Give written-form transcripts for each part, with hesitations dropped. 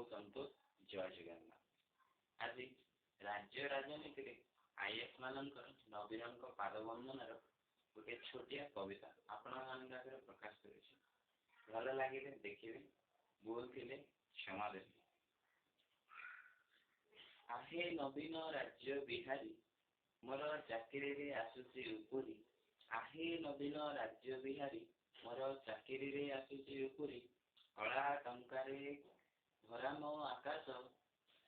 संतोष जय जगन्नाथ। आज राज्य राजनीति रे आईएएस मानकर नवीन पाद वंदनार गोटे छोटिया कविता आपण आगे प्रकाश कर भल लगे देखिए बोल थे क्षमा देवी। आहे नवीन राज्य बिहारी मोर चाकरी रे आसुची उपरी। आहे नवीन राज्य बिहारी मोर चाकरी रे आसुची उपरी। कला टंकारे भरा मो आकाश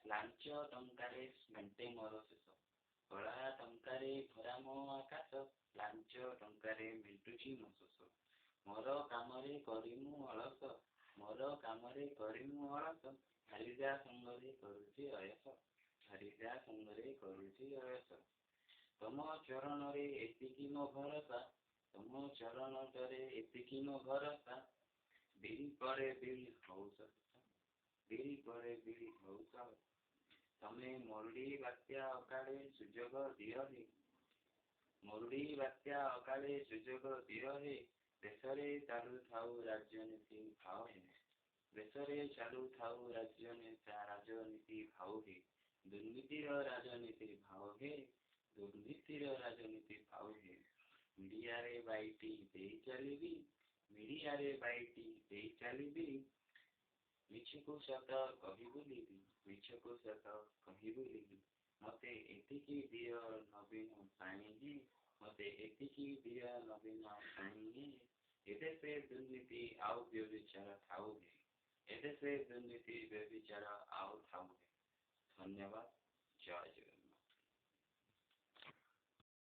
लांच टंकारे मेंटे मोर शेष। कला टंकारे भरा मो आकाश लांच टंकारे मेंटुची मो शेष। मोर कामरे करिमु अलस मोर कामरे करिमु अलस हरिजा संगरे करुची अयस हरिजा संगरे करुची अयस। तम चरण रे एतिकी मो भरसा तम चरण रे एतिकी मो भरसा। बिरी करे बिरी हौस बिरी करे बिरी हौस। तमे मरुड़ी बात्या अकाले सुजोग दियो हे मरुड़ी बात्या अकाले सुजोग दियो हे। देशरे चालू थाऊ राजनीति भाव हे देशरे चालू थाऊ राजनीति भाव हे। दुर्नीतिर राजनीति भाव हे दुर्नीतिर राजनीति भाव हे। मीडिया रे बाईटी दे चलीबी मीडिया रे बाईटी दे चलीबी। मिछ को सत कही बुलीबी मिछ को सत कही बुलीबी। मते एतिकी दियो नवीन पानी हे मते एतिकी दियो नवीन पानी हे। एदे से दुर्नीति आओ व्यभिचार थाऊ हे एदे से दुर्नीति व्यभिचार आओ थाऊ हे। धन्यवाद। जय जगन्नाथ।